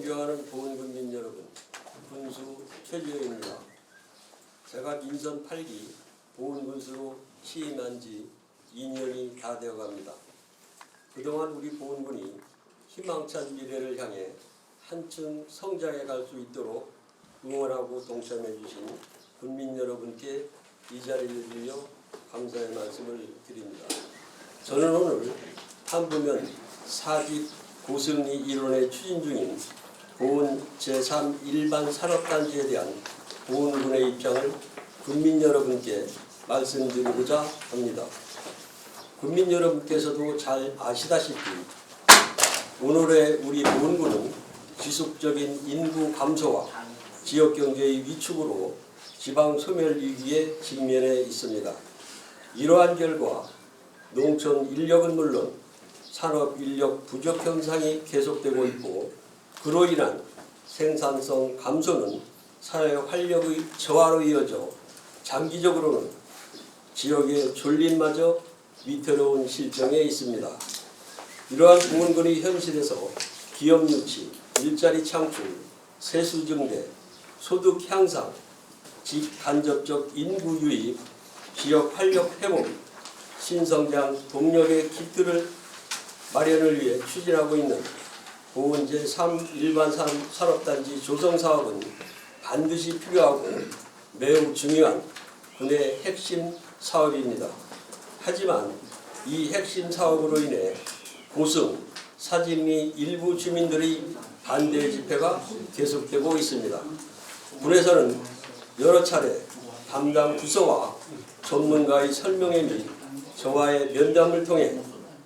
존경하는 보훈군민 여러분, 군수 최주영입니다. 제가 민선 8기 보훈군수로 취임한 지 2년이 다 되어갑니다. 그동안 우리 보훈군이 희망찬 미래를 향해 한층 성장해 갈 수 있도록 응원하고 동참해 주신 군민 여러분께 이 자리를 빌려 감사의 말씀을 드립니다. 저는 오늘 한부면 사직 고승리 일원에 추진 중인 보훈 제3 일반 산업단지에 대한 보훈군의 입장을 군민 여러분께 말씀드리고자 합니다. 군민 여러분께서도 잘 아시다시피 오늘의 우리 보훈군은 지속적인 인구 감소와 지역경제의 위축으로 지방 소멸 위기에 직면해 있습니다. 이러한 결과 농촌 인력은 물론 산업 인력 부족 현상이 계속되고 있고, 그로 인한 생산성 감소는 사회 활력의 저하로 이어져 장기적으로는 지역의 존립마저 위태로운 실정에 있습니다. 이러한 보훈군의 현실에서 기업 유치, 일자리 창출, 세수 증대, 소득 향상, 직간접적 인구 유입, 지역 활력 회복, 신성장 동력의 기틀을 마련을 위해 추진하고 있는 보훈 제3 일반 산업단지 조성 사업은 반드시 필요하고 매우 중요한 군의 핵심 사업입니다. 하지만 이 핵심 사업으로 인해 고승, 사직리 일부 주민들의 반대 집회가 계속되고 있습니다. 군에서는 여러 차례 담당 부서와 전문가의 설명회 및 저와의 면담을 통해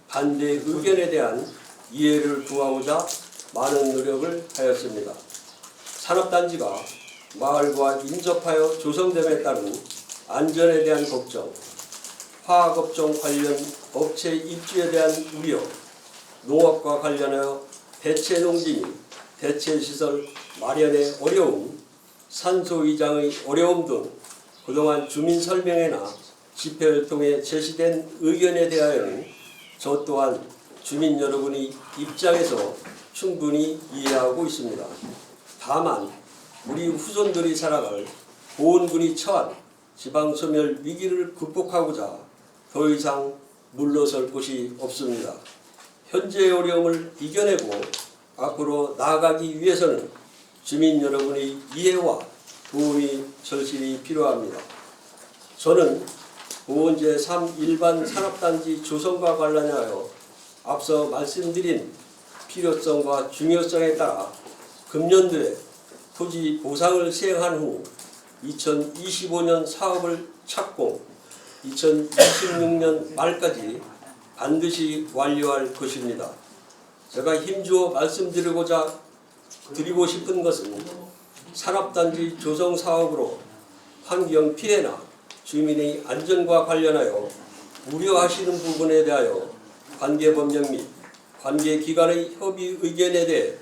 반대 의견에 대한 이해를 구하고자 많은 노력을 하였습니다. 산업단지가 마을과 인접하여 조성됨에 따른 안전에 대한 걱정, 화학업종 관련 업체 입주에 대한 우려, 농업과 관련하여 대체 농지 및 대체 시설 마련의 어려움, 산소 이장의 어려움 등 그동안 주민 설명회나 집회를 통해 제시된 의견에 대하여는 저 또한 주민 여러분의 입장에서 충분히 이해하고 있습니다. 다만 우리 후손들이 살아갈 보훈군이 처한 지방소멸 위기를 극복하고자 더 이상 물러설 곳이 없습니다. 현재의 어려움을 이겨내고 앞으로 나아가기 위해서는 주민 여러분의 이해와 도움이 절실히 필요합니다. 저는 보훈 제3 일반 산업단지 조성과 관련하여 앞서 말씀드린 필요성과 중요성에 따라 금년도에 토지 보상을 시행한 후 2025년 사업을 착공, 2026년 말까지 반드시 완료할 것입니다. 제가 힘주어 드리고 싶은 것은 산업단지 조성 사업으로 환경 피해나 주민의 안전과 관련하여 우려하시는 부분에 대하여 관계법령 및 관계기관의 협의 의견에 대해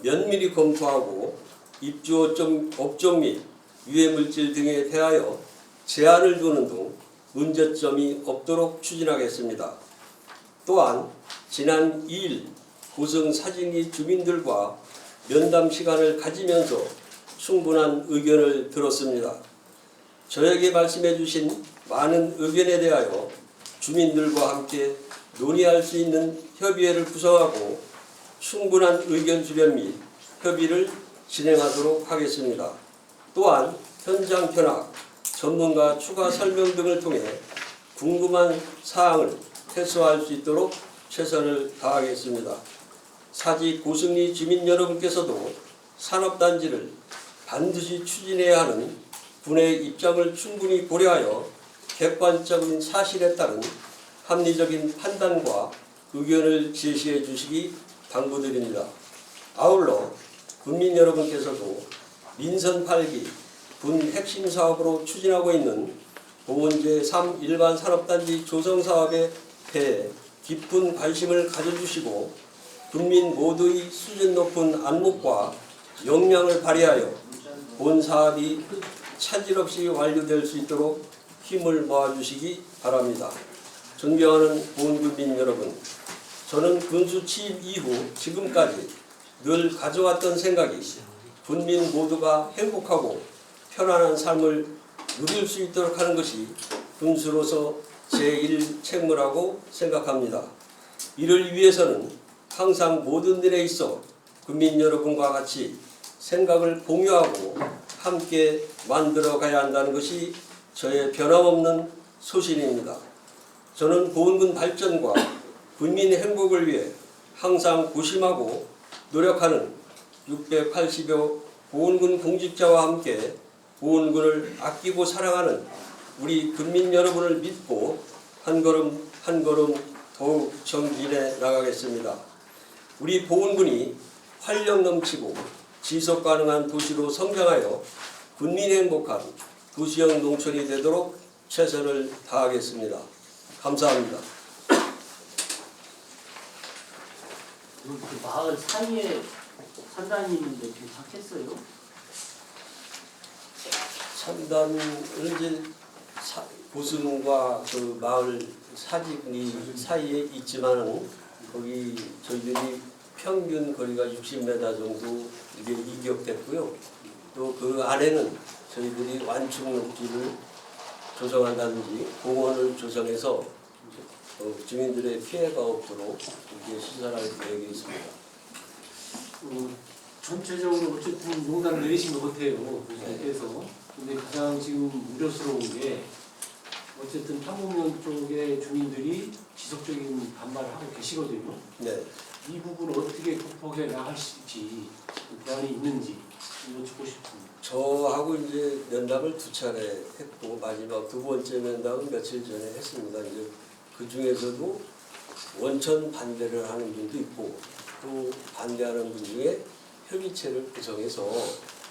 면밀히 검토하고 입주 업종 및 유해물질 등에 대하여 제한을 두는 등 문제점이 없도록 추진하겠습니다. 또한 지난 2일 고승 사직리 주민들과 면담 시간을 가지면서 충분한 의견을 들었습니다. 저에게 말씀해 주신 많은 의견에 대하여 주민들과 함께 논의할 수 있는 협의회를 구성하고 충분한 의견 수렴 및 협의를 진행하도록 하겠습니다. 또한 현장 견학, 전문가 추가 설명 등을 통해 궁금한 사항을 해소할 수 있도록 최선을 다하겠습니다. 사직 고승리 주민 여러분께서도 산업단지를 반드시 추진해야 하는 군의 입장을 충분히 고려하여 객관적인 사실에 따른 합리적인 판단과 의견을 제시해 주시기 당부드립니다. 아울러 군민 여러분께서도 민선 8기 군 핵심 사업으로 추진하고 있는 보훈 제3 일반 산업단지 조성 사업에 대해 깊은 관심을 가져주시고 군민 모두의 수준 높은 안목과 역량을 발휘하여 본 사업이 차질 없이 완료될 수 있도록 힘을 모아주시기 바랍니다. 존경하는 보훈군민 여러분, 저는 군수 취임 이후 지금까지 늘 가져왔던 생각이 군민 모두가 행복하고 편안한 삶을 누릴 수 있도록 하는 것이 군수로서 제1 책무라고 생각합니다. 이를 위해서는 항상 모든 일에 있어 국민 여러분과 같이 생각을 공유하고 함께 만들어 가야 한다는 것이 저의 변함없는 소신입니다. 저는 보훈군 발전과 국민 행복을 위해 항상 고심하고 노력하는 680여 보훈군 공직자와 함께 보훈군을 아끼고 사랑하는 우리 국민 여러분을 믿고 한 걸음 한 걸음 더욱 정진해 나가겠습니다. 우리 보훈군이 활력 넘치고 지속 가능한 도시로 성장하여 국민이 행복한 도시형 농촌이 되도록 최선을 다하겠습니다. 감사합니다. 그 마을 사이에 산다님인데 괜찮겠어요? 산단을 이제 고승과 그 마을 사지군이 사이에 있지만은 거기 저희들이 평균 거리가 60m 정도 이게 이격됐고요. 또 그 안에는 저희들이 완충 녹지를 조성한다든지 공원을 조성해서 주민들의 피해가 없도록 이렇게 시설할 계획이 있습니다. 전체적으로 어쨌든 용단 내리신 것 같아요. 교수님께서. 근데 가장 지금 우려스러운 게 어쨌든 탐곡면 쪽의 주민들이 지속적인 반발을 하고 계시거든요. 네. 이 부분을 어떻게 극복해 나갈지 대안이 있는지 여쭙고 싶습니다. 저하고 이제 면담을 2차례 했고 마지막 2번째 면담은 며칠 전에 했습니다. 이제 그 중에서도 원천 반대를 하는 분도 있고 또 반대하는 분 중에 협의체를 구성해서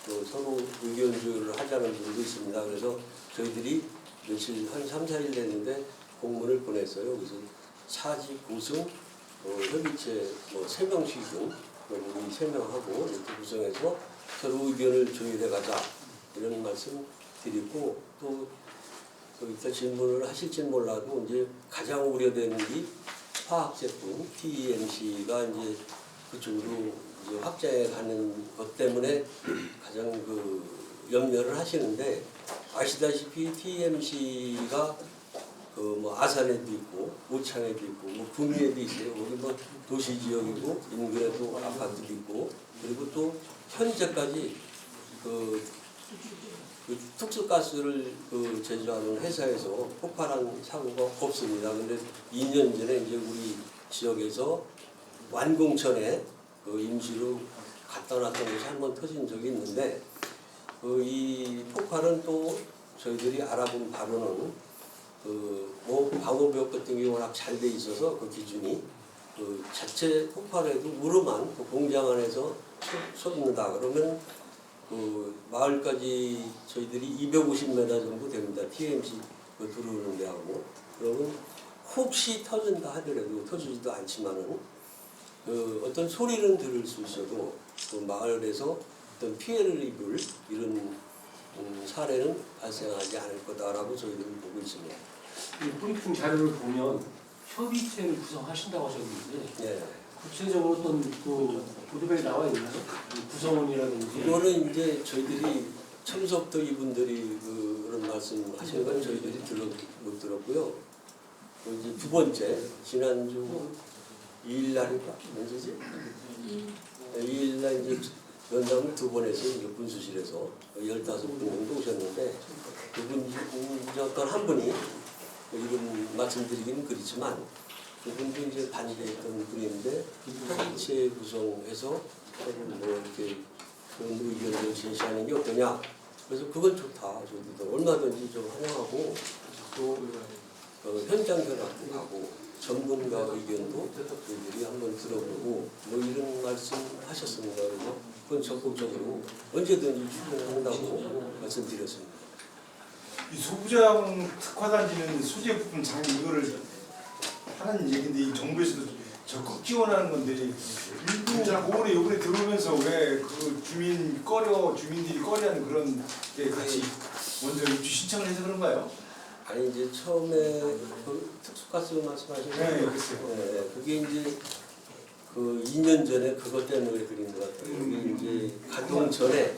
또 서로 의견 조율을 하자는 분도 있습니다. 그래서 저희들이 며칠 한 3, 4일 됐는데 공문을 보냈어요. 그래서 사지 고승 협의체 3명씩은 우리 3명하고 이렇게 구성해서 서로 의견을 조율해 가자 이런 말씀 드리고 또 이따 질문을 하실진 몰라도 이제 가장 우려되는 게 화학 제품 TMC가 이제 그쪽으로 이제 확장해 가는 것 때문에 가장 그 염려를 하시는데 아시다시피 TMC가 그 아산에도 있고 오창에도 있고 구미에도 있어요. 거기 도시 지역이고 인근에도 아파트도 있고 그리고 또 현재까지 그 특수가스를 제조하는 회사에서 폭발한 사고가 없습니다. 근데 2년 전에 이제 우리 지역에서 완공천에 임시로 갖다 놨던 것이 한번 터진 적이 있는데 이 폭발은 또 저희들이 알아본 바로는 방호벽 같은 게 워낙 잘 돼 있어서 그 기준이 자체 폭발에도 우로만 공장 안에서 쏟는다 그러면 마을까지 저희들이 250m 정도 됩니다. TMC 들어오는 데하고 그러면 혹시 터진다 하더라도 터지지도 않지만은 어떤 소리는 들을 수 있어도 마을에서 어떤 피해를 입을 이런 사례는 발생하지 않을 거다라고 저희들은 보고 있습니다. 이 브리핑 자료를 보면 협의체를 구성하신다고 하셨는데 네. 구체적으로 어떤 보도에 나와 있나요? 구성원이라든지 이거는 이제 저희들이 처음부터 이분들이 그런 말씀하시는 건 저희들이 못 들었고요. 이제 2번째 지난주 2일 날인가 언제지? 2일 날 이제 면담을 2번 해서 이제 군수실에서 15분 정도 오셨는데 그분 이제 어떤 한 분이 이런 말씀드리기는 그렇지만 그분도 이제 반대했던 분인데 협의체 구성해서 이렇게 그런 의견을 제시하는 게 어떠냐. 그래서 그건 좋다. 저희도 얼마든지 좀 환영하고 또 현장 견학도 가고 전문가 의견도 저희들이 한번 들어보고 이런 말씀 하셨습니다. 그래서 그건 적극적으로 언제든지 출연한다고 말씀드렸습니다. 이 소부장 특화단지는 소재 부품 장 이거를 하는 얘기인데 이 정부에서도 적극 지원하는 건데 일부 보훈에 요번에 들어오면서 왜 그 주민들이 꺼려하는 그런 게 같이 먼저 입주 신청을 해서 그런가요? 아니 이제 처음에 그 특수가스 말씀하신 네, 네, 그게 이제 그 2년 전에 그것 때문에 그린 것 같아요. 여기 이제 가동 전에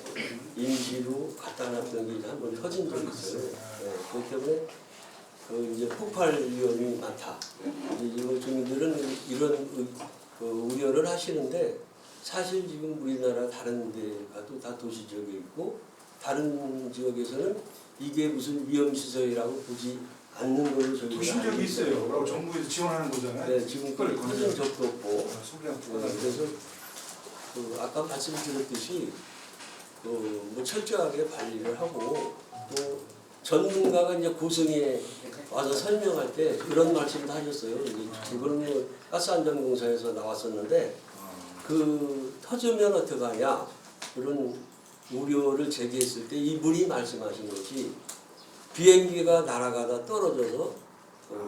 임시로 갖다 놨던 게 한번 터진 적이 있어요. 네, 그렇기 때문에 그 이제 폭발 위험이 많다. 이제 이거 주민들은 이런 그 우려를 하시는데 사실 지금 우리나라 다른 데 가도 다 도시 지역에 있고 다른 지역에서는 이게 무슨 위험시설이라고 보지 않는 걸로 저희가 도심 지역이 알고 있어요. 그리고 정부에서 지원하는 거잖아요. 네, 지금 그걸 터진 적도 없고 소개한 그래서 그 아까 말씀드렸듯이 뭐 철저하게 관리를 하고 또 전문가가 이제 고성에 와서 설명할 때 이런 말씀도 하셨어요. 이거는 뭐 가스안전공사에서 나왔었는데 그 터지면 어떡하냐 그런 우려를 제기했을 때 이분이 말씀하신 것이 비행기가 날아가다 떨어져서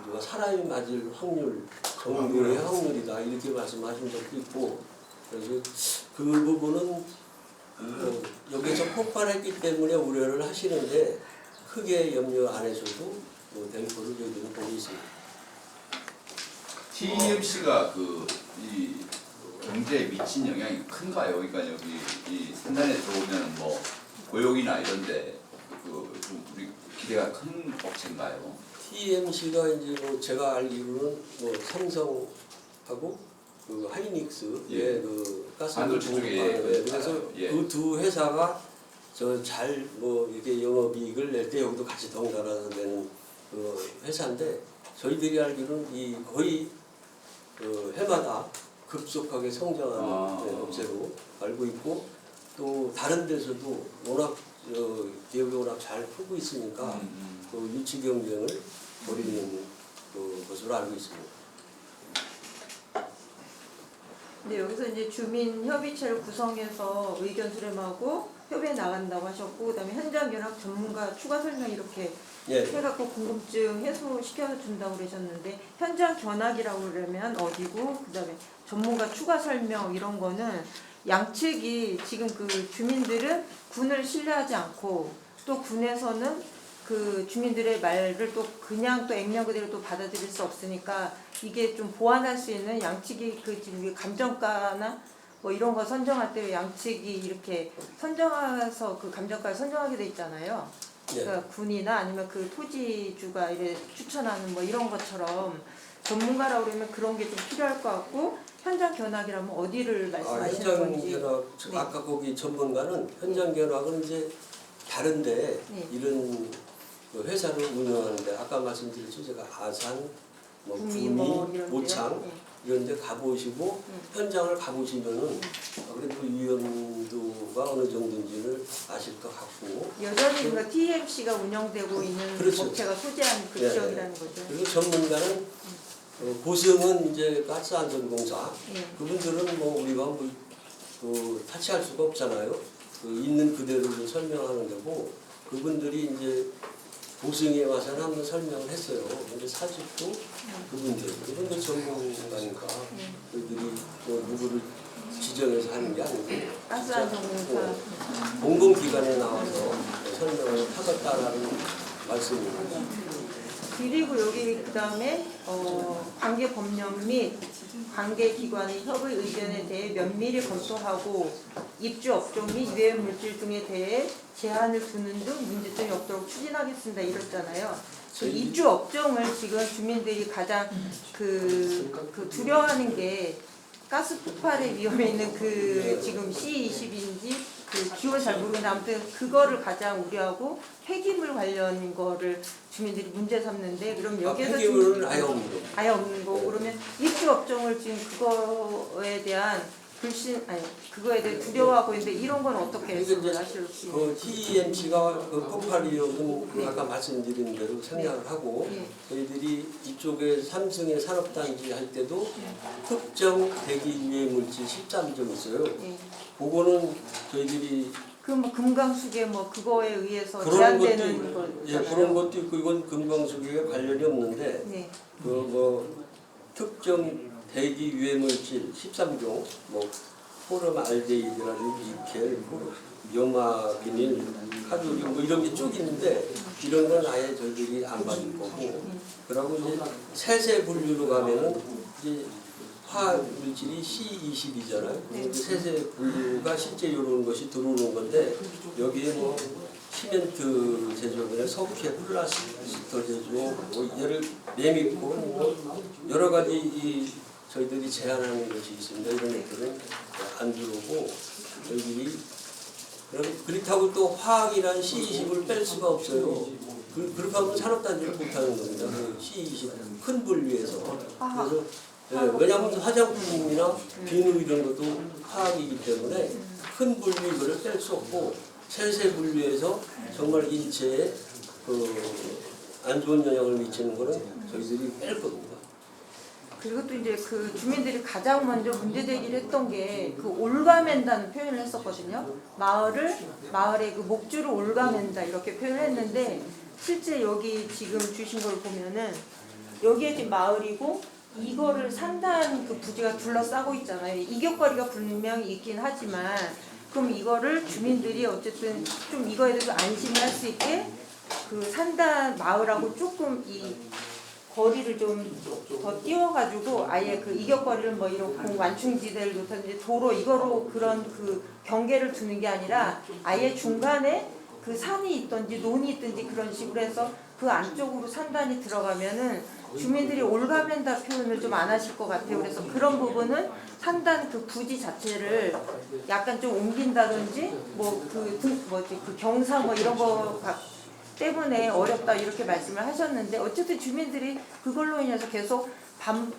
누가 사람이 맞을 확률 정도의 확률이다 이렇게 말씀하신 적도 있고 그래서 그 부분은 여기서 폭발했기 때문에 우려를 하시는데 크게 염려 안 하셔도 될 거로 저희는 보고 있습니다. TMC가 이 경제에 미친 영향이 큰가요? 그러니까 여기 이 산단에 들어오면 뭐 고용이나 이런데 좀 우리 기대가 큰 업체인가요? TMC가 이제 뭐 제가 알기로는 뭐 삼성하고 그 하이닉스의 예. 그 가스 반도체 쪽에 그래서 예. 그 두 회사가 저 잘 뭐 이렇게 영업이익을 낼 때 여기도 같이 덩달아서 내는 그 회사인데 저희들이 알기로는 이 거의 그 해마다 급속하게 성장하는 업체로 알고 있고 또 다른 데서도 워낙 기업이 워낙 잘 크고 있으니까 또 유치 경쟁을 벌이는 것으로 알고 있습니다. 네, 여기서 이제 주민 협의체를 구성해서 의견 수렴하고 협의에 나간다고 하셨고, 그다음에 현장 견학 전문가 추가 설명 이렇게 예. 해갖고 궁금증 해소시켜 준다고 그러셨는데 현장 견학이라고 그러면 어디고, 그다음에 전문가 추가 설명 이런 거는 양측이 지금 그 주민들은 군을 신뢰하지 않고 또 군에서는 그 주민들의 말을 또 그냥 또 액면 그대로 또 받아들일 수 없으니까 이게 좀 보완할 수 있는 양측이 그 지금 감정가나 뭐 이런 거 선정할 때 양측이 이렇게 선정해서 그 감정가를 선정하게 돼 있잖아요. 그러니까 군이나 아니면 그 토지주가 이래 추천하는 뭐 이런 것처럼 전문가라고 그러면 그런 게 좀 필요할 것 같고 현장 견학이라면 어디를 말씀하시는 현장 건지. 견학 네. 아까 거기 전문가는 현장 견학은 이제 다른데 네. 이런 그 회사를 운영하는데 아까 말씀드렸죠 제가 아산, 뭐 구미, 뭐 이런 모창 데요? 네. 이런 데 가보시고 현장을 가보시면은 그래도 위험도가 어느 정도인지를 아실 것 같고 여전히 그 TMC가 운영되고 있는 그렇죠. 업체가 소재한 그 네, 지역이라는 거죠. 그리고 전문가는 고성은 이제 가스안전공사 네. 그분들은 뭐 우리가 그 타치할 수가 없잖아요. 그 있는 그대로 좀 설명하는 데고 그분들이 이제 고성에 와서는 한번 설명을 했어요. 근데 사직도 그분들 전문가니까 그들이 뭐 누구를 지정해서 하는 게 아니고 가스안전공사. 공공기관에 나와서 설명을 하겠다라는 말씀입니다. 그리고 여기 그다음에 관계 법령 및 관계 기관의 협의 의견에 대해 면밀히 검토하고 입주 업종 및 유해 물질 등에 대해 제한을 두는 등 문제점이 없도록 추진하겠습니다. 이랬잖아요. 그 입주 업종을 지금 주민들이 가장 그 두려워하는 게 가스 폭발의 위험에 있는 그 지금 C20인지 그 기호를 잘 모르는데 아무튼 그거를 가장 우려하고 폐기물 관련 거를 주민들이 문제 삼는데 그럼 여기에서 폐기물은 아예 없는 거. 아예 없는 거고 그러면 입주 업종을 지금 그거에 대한 그거에 대해 두려워하고 있는데 이런 건 어떻게 해석을 하실지. 그 TMC가 그 폭발 위험은 아까 말씀드린 대로 생각을 하고 저희들이 이쪽에 삼성의 산업단지 할 때도 특정 대기 유해 물질 13점 있어요. 그거는 저희들이 그럼 금강수계 뭐 그거에 의해서 그런 제한되는 것도 거잖아요. 그런 것도 있고 이건 금강수기에 관련이 없는데 네. 그 뭐 특정 대기 유해 물질 13종 뭐 포름알데히드라든지 니켈, 염화 비닐, 카드뮴 뭐 이런 게 쭉 있는데 이런 건 아예 저희들이 안 받을 거고 그러고 이제 세세 분류로 가면은 이제 화학 물질이 C20이잖아요. 네. 세세 분류가 실제 이런 것이 들어오는 건데 여기에 뭐 시멘트 제조업이나 석회, 플라스터 제조, 뭐 얘를 매미고 뭐 여러 가지 이 저희들이 제한하는 것이 있습니다. 이런 것들은 안 들어오고 여기 그렇다고 또 화학이란 C20을 뺄 수가 없어요. 그렇게 하면 산업단지를 못하는 겁니다. 그 C20 큰 분류에서. 그래서 왜냐하면 화장품이나 비누 이런 것도 화학이기 때문에 큰 분류 이거를 뺄 수 없고 세세 분류에서 정말 인체에 안 좋은 영향을 미치는 거는 저희들이 뺄 겁니다. 그리고 또 이제 그 주민들이 가장 먼저 문제 제기를 했던 게 그 올가맨다는 표현을 했었거든요. 마을의 그 목줄을 올가맨다 이렇게 표현을 했는데 실제 여기 지금 주신 걸 보면은 여기에 지금 마을이고 이거를 산단 그 부지가 둘러싸고 있잖아요. 이격거리가 분명히 있긴 하지만 그럼 이거를 주민들이 어쨌든 좀 이거에 대해서 안심을 할 수 있게 그 산단 마을하고 조금 이 거리를 좀 더 띄워가지고 아예 그 이격거리를 뭐 이런 완충지대를 놓든지 도로 이거로 그런 그 경계를 두는 게 아니라 아예 중간에 그 산이 있든지 논이 있든지 그런 식으로 해서 그 안쪽으로 산단이 들어가면은 주민들이 올가맨다 표현을 좀 안 하실 것 같아요. 그래서 그런 부분은 산단 그 부지 자체를 약간 좀 옮긴다든지 뭐 그 경사 뭐 이런 거 때문에 어렵다 이렇게 말씀을 하셨는데 어쨌든 주민들이 그걸로 인해서 계속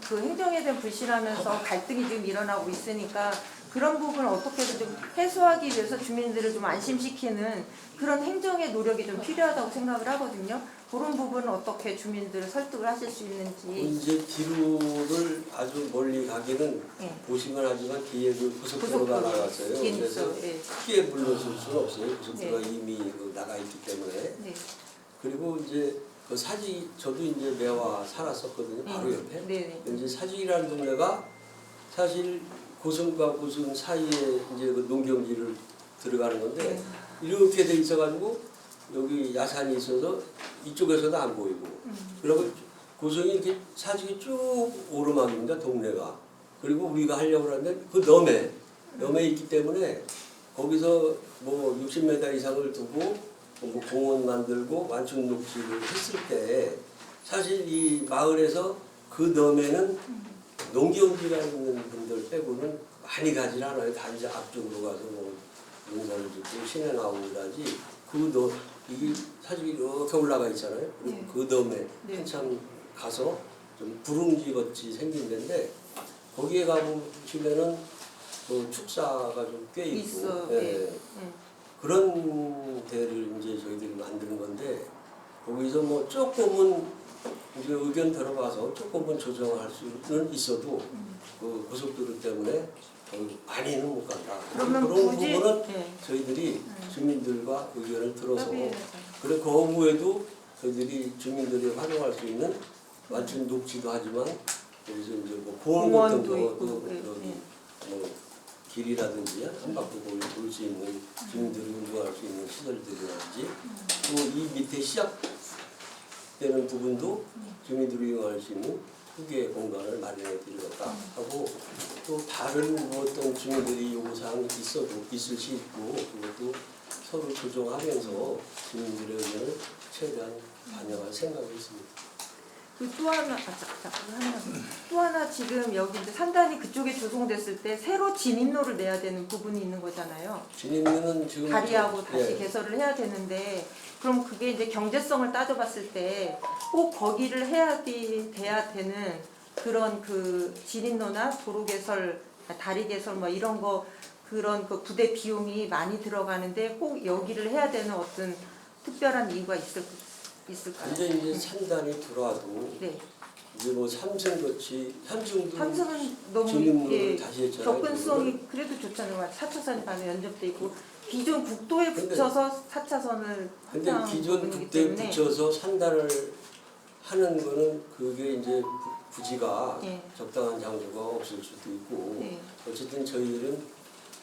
그 행정에 대한 불신하면서 갈등이 지금 일어나고 있으니까 그런 부분을 어떻게든 좀 해소하기 위해서 주민들을 좀 안심시키는 그런 행정의 노력이 좀 필요하다고 생각을 하거든요. 그런 부분은 어떻게 주민들을 설득을 하실 수 있는지. 이제 뒤로를 아주 멀리 가기는 보시면 하지만 뒤에 그 고속도로가 나갔어요. 그래서 크게 물러설 수는 없어요. 고속도로가 이미 나가 있기 때문에. 그리고 이제 그 사직 저도 이제 매화 살았었거든요. 바로 옆에. 이제 사직이라는 동네가 사실 고성과 고성 사이에 이제 그 농경지를 들어가는 건데 이렇게 돼 있어가지고 여기 야산이 있어서 이쪽에서도 안 보이고 그리고 고성이 이렇게 사직이 쭉 오르막입니다. 동네가. 그리고 우리가 하려고 하는데 그 너머에 있기 때문에 거기서 뭐 60m 이상을 두고 뭐 공원 만들고 완충 녹지를 했을 때 사실 이 마을에서 그 너머에는 농경지가 있는 분들 빼고는 많이 가지 않아요. 다 이제 앞쪽으로 가서 뭐 농사를 짓고 시내 나오고 그러지. 이게 사실 이렇게 올라가 있잖아요. 그 다음에 한참 가서 좀 부릉지 같이 생긴 데인데 거기에 가보시면은 그 축사가 좀 꽤 있고 그런 데를 이제 저희들이 만드는 건데 거기서 뭐 조금은 이제 의견 들어봐서 조금은 조정할 수는 있어도 그 고속도로 때문에 많이는 못 간다. 그런 부분은 저희들이 주민들과 의견을 들어서 그리고 그 후에도 저희들이 주민들이 활용할 수 있는 완충 녹지도 하지만 여기서 이제 뭐 공원 같은 것도 뭐 길이라든지 한 바퀴 돌 수 있는 주민들이 운동할 수 있는 시설들이라든지 또 이 밑에 시작되는 부분도 주민들이 이용할 수 있는 크게 공간을 마련해 드리겠다 하고 또 다른 뭐 어떤 주민들이 요구사항이 있을 수 있고 그것도 서로 조정하면서 주민들의 의견을 최대한 반영할 생각이 있습니다. 또 하나 지금 여기 이제 산단이 그쪽에 조성됐을 때 새로 진입로를 내야 되는 부분이 있는 거잖아요. 진입로는 지금 다리하고 다시 개설을 해야 되는데 그럼 그게 이제 경제성을 따져봤을 때 꼭 거기를 돼야 되는 그런 그 진입로나 도로 개설, 다리 개설 뭐 이런 거 그런 그 부대 비용이 많이 들어가는데 꼭 여기를 해야 되는 어떤 특별한 이유가 있을까요? 이제 산단이 들어와도 이제 뭐 삼성은 너무 다시 했잖아요. 접근성이 그래도 좋잖아요. 4차선이 바로 연접돼 있고 기존 국도에 붙여서 4차선을 근데 기존 국도에 붙여서 산단을 하는 거는 그게 이제 부지가 적당한 장소가 없을 수도 있고 어쨌든 저희들은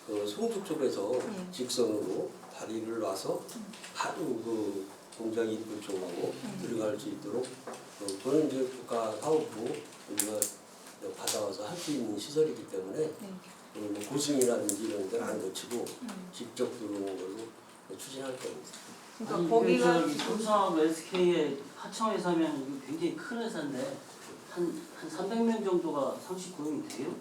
그 송주 쪽에서 직선으로 다리를 놔서 바로 그 공장 입구 쪽으로 들어갈 수 있도록 그거는 이제 국가 사업부 우리가 받아와서 할 수 있는 시설이기 때문에 뭐 고승이라든지 이런 데는 안 거치고 직접 들어오는 걸로 추진할 겁니다. 그러니까 거기가 삼성하고 SK의 하청회사 하면 이거 굉장히 큰 회사인데 한 300명 정도가 상시 고용이 돼요?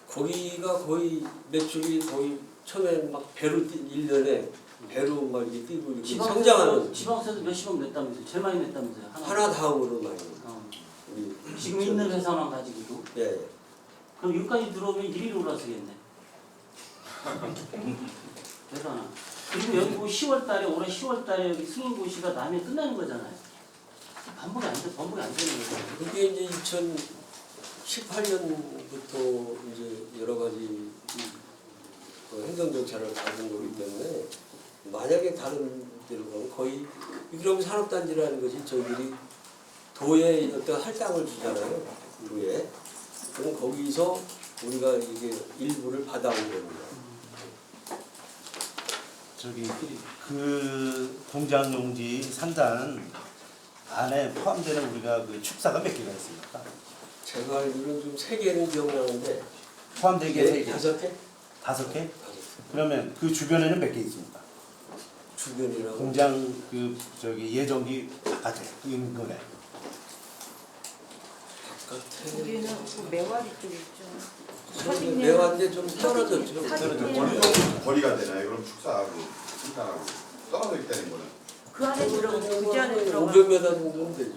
거기가 거의 매출이 거의 처음에 막 배로 1년에 배로 막 이렇게 뛰고 이렇게 성장하는 지방세도 몇십억 냈다면서요? 제일 많이 냈다면서요? 하나 다음으로 많이 어. 우리 지금 있는 회사만 가지고도? 예. 그럼 여기까지 들어오면 1위로 올라서겠네. 대단하. 그리고 여기 뭐 10월 달에 올해 10월 달에 여기 승인고시가 나면 끝나는 거잖아요. 반복이 안 되는 거잖아요. 그게 이제 2018년부터 이제 여러 가지 그 행정정책을 밟은 거기 때문에 만약에 다른 데로 가면 거의 그럼 산업단지라는 것이 저희들이 도에 어떤 할당을 주잖아요. 도에. 그럼 거기서 우리가 이게 일부를 받아온 겁니다. 저기 그 공장 용지 상단 안에 포함되는 우리가 그 축사가 몇 개가 있습니까? 제가 알기로는 좀 3개는 기억나는데 포함된 게 3개, 5개? 5개? 그러면 그 주변에는 몇 개 있습니까? 주변이라고. 공장 그 저기 예정지 바깥에 인근에. 바깥에 우리는 그 매화리 쪽에 있죠. 매화인데 좀 떨어졌죠. 거리가 되나요? 그럼 축사하고 생산하고 떨어져 있다는 거는 그 안에 그 안에 들어가. 500m 정도는 되죠.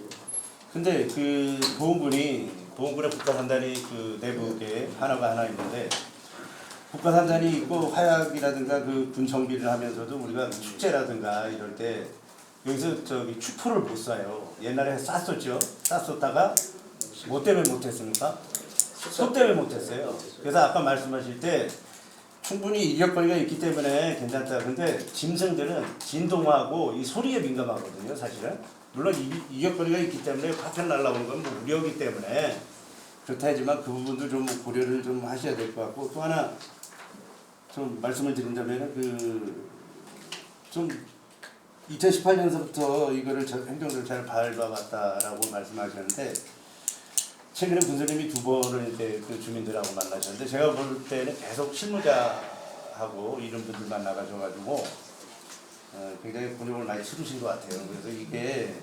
근데 그 보훈군의 국가산단이 그 내부에 하나 있는데 국가산단이 있고 화약이라든가 그 군 정비를 하면서도 우리가 축제라든가 이럴 때 여기서 저기 추포를 못 쏴요. 옛날에 쐈었다가 뭐 때문에 못했습니까? 소 때문에 못했어요. 그래서 아까 말씀하실 때 충분히 이격거리가 있기 때문에 괜찮다. 근데 짐승들은 진동하고 이 소리에 민감하거든요, 사실은. 물론 이격거리가 있기 때문에 파편 날라오는 건 뭐 우려이기 때문에 그렇다 하지만 그 부분도 좀 고려를 좀 하셔야 될 것 같고, 또 하나 좀 말씀을 드린다면 좀 2018년서부터 이거를 행정적으로 잘 밟아왔다라고 말씀하셨는데, 최근에 군수님이 2번을 이제 그 주민들하고 만나셨는데, 제가 볼 때는 계속 실무자하고 이런 분들 만나가셔가지고 굉장히 곤욕을 많이 치르신 것 같아요. 그래서 이게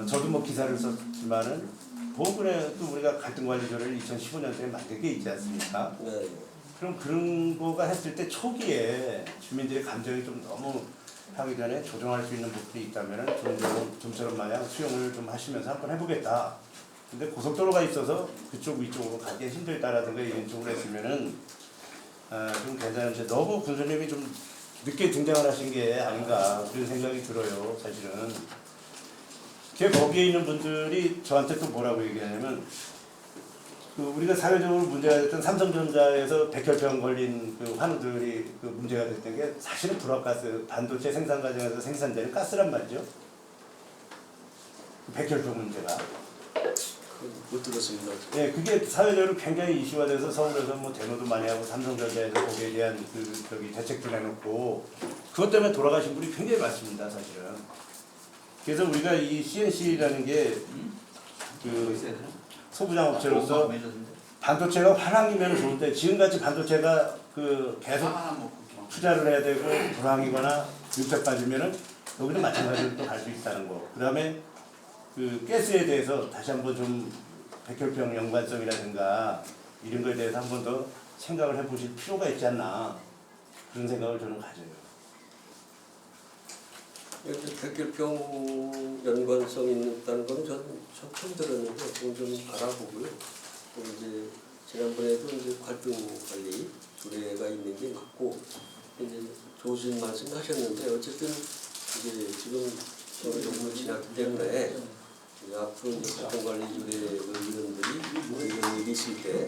저도 뭐 기사를 썼지만은 보훈군에도 우리가 갈등관리조를 2015년도에 만든 게 있지 않습니까? 네. 그럼 그런 거가 했을 때 초기에 주민들의 감정이 좀 너무 하기 전에 조정할 수 있는 부분이 있다면 좀처럼 마냥 수용을 좀 하시면서 한번 해보겠다. 근데 고속도로가 있어서 그쪽 위쪽으로 가기 힘들다라든가 이런 쪽으로 했으면은 좀 괜찮은데 너무 군수님이 좀 늦게 등장을 하신 게 아닌가 그런 생각이 들어요, 사실은. 거기에 있는 분들이 저한테 또 뭐라고 얘기하냐면 그 우리가 사회적으로 문제가 됐던 삼성전자에서 백혈병 걸린 그 환우들이 그 문제가 됐던 게 사실은 불화가스 반도체 생산 과정에서 생산되는 가스란 말이죠. 그 백혈병 문제가. 못 들었습니다. 네, 그게 사회적으로 굉장히 이슈가 돼서 서울에서 뭐 대노도 많이 하고 삼성전자에서 거기에 대한 그 저기 대책도 내놓고 그것 때문에 돌아가신 분이 굉장히 많습니다, 사실은. 그래서 우리가 이 CNC라는 게 그 소부장 업체로서 반도체가 화랑이면 좋은데 지금같이 반도체가 그 계속 투자를 해야 되고 불황이거나 육색 빠지면은 여기도 마찬가지로 또 갈 수 있다는 거. 그다음에 그 가스에 대해서 다시 한번 좀 백혈병 연관성이라든가 이런 거에 대해서 한 번 더 생각을 해보실 필요가 있지 않나 그런 생각을 저는 가져요. 이렇게 백혈병 연관성이 있다는 건 저는 처음 들었는데 그건 좀 알아보고요. 또 이제 지난번에도 이제 갈등관리 조례가 있는 게 맞고 이제 좋으신 말씀하셨는데 어쨌든 이제 지금 어느 정도 지났기 때문에 앞으로 이제 갈등관리 조례 의원들이 이런 일이 있을 때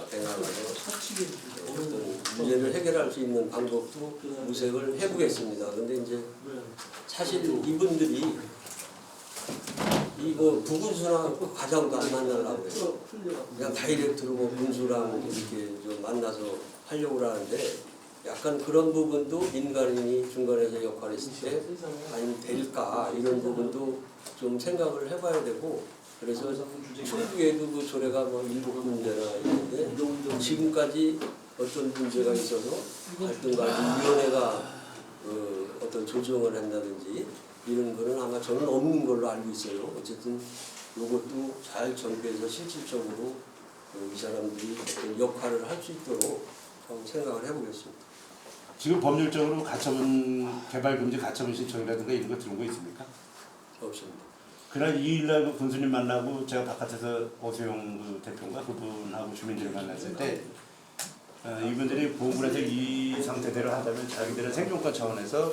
앞에 나가서 어떤 문제를 해결할 수 있는 방법도 모색을 해보겠습니다. 근데 이제 사실 이분들이 이거 부군수나 과장도 안 만나려고 해요. 그냥 다이렉트로 뭐 군수랑 이렇게 좀 만나서 하려고 하는데 약간 그런 부분도 민간인이 중간에서 역할을 했을 때 아니면 될까 이런 부분도 좀 생각을 해봐야 되고 그래서 충북에도 그 조례가 뭐 7군데나 있는데 지금까지 어떤 문제가 있어서 갈등관리위원회가 어떤 조정을 한다든지 이런 거는 아마 저는 없는 걸로 알고 있어요. 어쨌든 이것도 잘 전개해서 실질적으로 이 사람들이 어떤 역할을 할 수 있도록 한번 생각을 해보겠습니다. 지금 법률적으로 가처분 개발금지 가처분 신청이라든가 이런 거 들은 거 있습니까? 없습니다. 그날 2일날 그 군수님 만나고 제가 바깥에서 오세용 그 대표인가 그분하고 주민들을 만났을 때 이분들이 보훈군에서 이 상태대로 한다면 자기들은 생존권 차원에서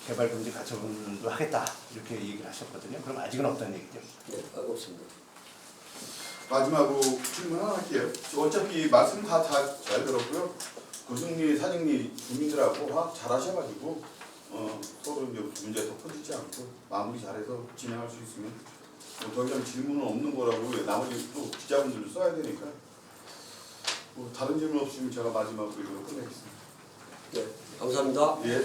개발금지 가처분도 하겠다 이렇게 얘기를 하셨거든요. 그럼 아직은 없다는 얘기죠. 네, 없습니다. 마지막으로 질문 하나 할게요. 어차피 말씀 다 잘 들었고요. 교수님, 사장님, 주민들하고 화합 잘 하셔가지고 서로 이제 문제 더 커지지 않고 마무리 잘해서 진행할 수 있으면 더 이상 질문은 없는 거라고 나머지 또 기자분들도 써야 되니까 다른 질문 없으면 제가 마지막으로 이걸로 끝내겠습니다. 네, 감사합니다. 예.